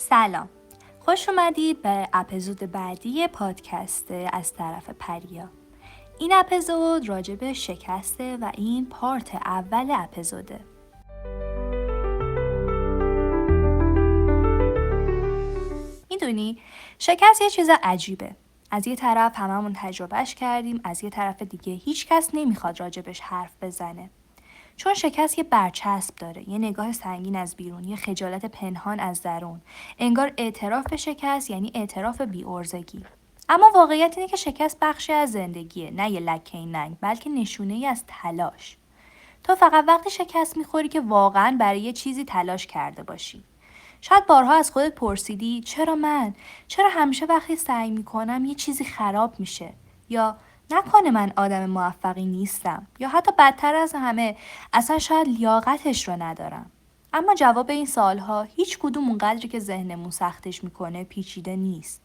سلام، خوش اومدید به اپیزود بعدی پادکست از طرف پریا. این اپیزود راجع به شکسته و این پارت اول اپیزوده. میدونی شکست یه چیز عجیبه. از یه طرف هممون تجربهش کردیم، از یه طرف دیگه هیچ کس نمیخواد راجبش حرف بزنه. چون شکست یه برچسب داره، یه نگاه سنگین از بیرون، یه خجالت پنهان از درون. انگار اعتراف به شکست یعنی اعتراف بی‌عرضگی. اما واقعیت اینه که شکست بخشی از زندگیه، نه یه لکه ننگ، بلکه نشونه‌ای از تلاش. تو فقط وقتی شکست میخوری که واقعاً برای یه چیزی تلاش کرده باشی. شاید بارها از خودت پرسیدی چرا من؟ چرا همیشه وقتی سعی میکنم یه چیزی خراب میشه؟ یا نکنه من آدم موفقی نیستم؟ یا حتی بدتر از همه اصلا شاید لیاقتش رو ندارم؟ اما جواب این سوالها هیچ کدوم اونقدری که ذهنمون سختش میکنه پیچیده نیست.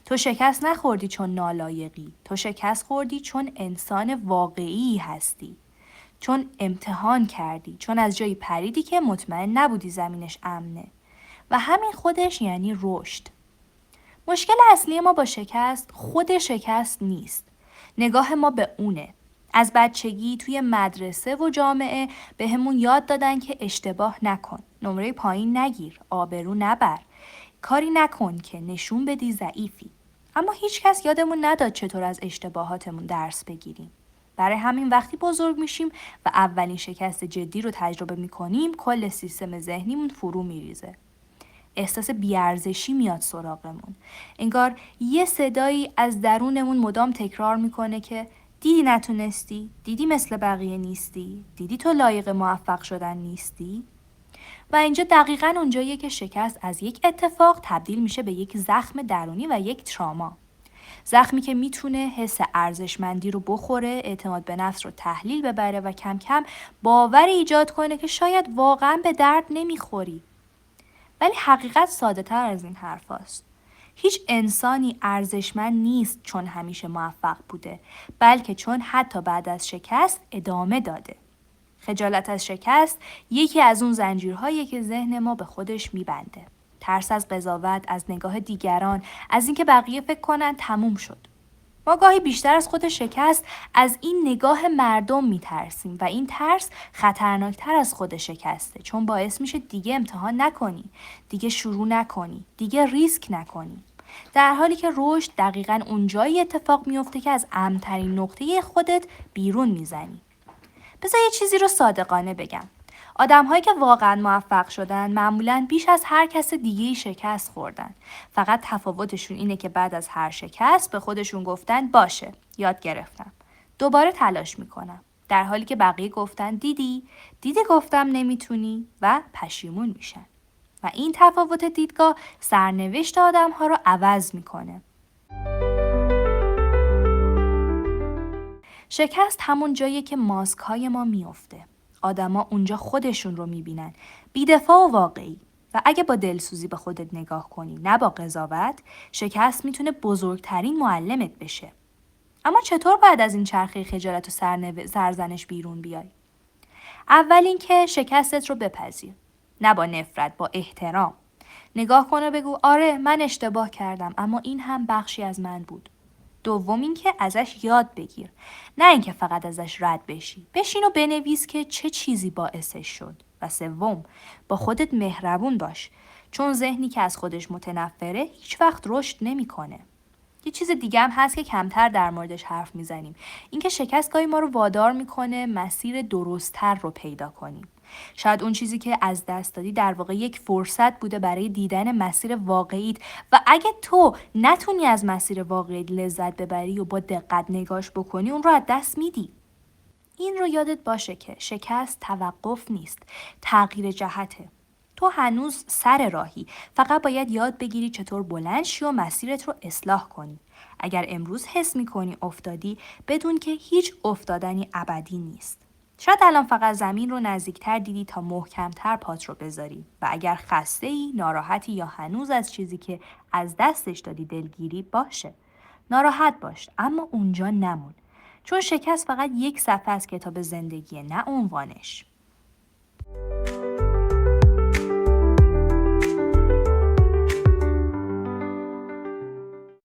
تو شکست نخوردی چون نالایقی، تو شکست خوردی چون انسان واقعی هستی. چون امتحان کردی، چون از جایی پریدی که مطمئن نبودی زمینش امنه. و همین خودش یعنی رشد. مشکل اصلی ما با شکست خود شکست نیست. نگاه ما به اونه. از بچگی توی مدرسه و جامعه بهمون یاد دادن که اشتباه نکن، نمره پایین نگیر، آبرو نبر، کاری نکن که نشون بدی ضعیفی. اما هیچ کس یادمون نداد چطور از اشتباهاتمون درس بگیریم. برای همین وقتی بزرگ میشیم و اولین شکست جدی رو تجربه میکنیم، کل سیستم ذهنیمون فرو میریزه. احساس بیارزشی میاد سراغمون. انگار یه صدایی از درونمون مدام تکرار میکنه که دیدی نتونستی؟ دیدی مثل بقیه نیستی؟ دیدی تو لایق موفق شدن نیستی؟ و اینجا دقیقاً اونجاییه که شکست از یک اتفاق تبدیل میشه به یک زخم درونی و یک تراما. زخمی که میتونه حس ارزشمندی رو بخوره، اعتماد به نفس رو تحلیل ببره و کم کم باور ایجاد کنه که شاید واقعاً به درد نمیخوری. ولی حقیقت ساده تر از این حرف هست. هیچ انسانی ارزشمند نیست چون همیشه موفق بوده، بلکه چون حتی بعد از شکست ادامه داده. خجالت از شکست یکی از اون زنجیرهاییه که ذهن ما به خودش میبنده. ترس از قضاوت، از نگاه دیگران، از اینکه بقیه فکر کنن تموم شد. ما گاهی بیشتر از خود شکست از این نگاه مردم میترسیم و این ترس خطرناکتر از خود شکسته، چون باعث میشه دیگه امتحان نکنی، دیگه شروع نکنی، دیگه ریسک نکنی. در حالی که رشد دقیقاً اونجایی اتفاق میفته که از امن‌ترین نقطه خودت بیرون میزنی. بذار یه چیزی رو صادقانه بگم. آدم‌هایی که واقعاً موفق شدن معمولاً بیش از هر کس دیگه‌ای شکست خوردن. فقط تفاوتشون اینه که بعد از هر شکست به خودشون گفتن باشه، یاد گرفتم. دوباره تلاش میکنم. در حالی که بقیه گفتن دیدی گفتم نمیتونی و پشیمون میشن. و این تفاوت دیدگاه سرنوشت آدم‌ها رو عوض میکنه. شکست همون جاییه که ماسک‌های ما میفته. آدما اونجا خودشون رو میبینن، بی‌دفاع و واقعی. و اگه با دلسوزی به خودت نگاه کنی، نه با قضاوت، شکست میتونه بزرگترین معلمت بشه. اما چطور باید از این چرخه خجالت و سرزنش بیرون بیای؟ اول اینکه شکستت رو بپذیر. نه با نفرت، با احترام. نگاه کن و بگو آره من اشتباه کردم، اما این هم بخشی از من بود. دوم اینکه ازش یاد بگیر، نه اینکه فقط ازش رد بشی. بشین و بنویس که چه چیزی باعثش شد. و سوم، با خودت مهربون باش، چون ذهنی که از خودش متنفره هیچ وقت رشد نمیکنه. یه چیز دیگه هم هست که کمتر در موردش حرف میزنیم، اینکه شکست گاهی ما رو وادار میکنه مسیر درست‌تر رو پیدا کنیم. شاید اون چیزی که از دست دادی در واقع یک فرصت بوده برای دیدن مسیر واقعیت و اگه تو نتونی از مسیر واقعیت لذت ببری و با دقت نگاش بکنی اون رو از دست میدی. این رو یادت باشه که شکست توقف نیست، تغییر جهته. تو هنوز سر راهی، فقط باید یاد بگیری چطور بلند شی و مسیرت رو اصلاح کنی. اگر امروز حس میکنی افتادی، بدون که هیچ افتادنی ابدی نیست. شاید الان فقط زمین رو نزدیکتر دیدی تا محکمتر پات رو بذاری و اگر خسته‌ای، ناراحتی یا هنوز از چیزی که از دستش دادی دلگیری باشه. ناراحت باش، اما اونجا نمون. چون شکست فقط یک صفحه از کتاب زندگیه، نه عنوانش.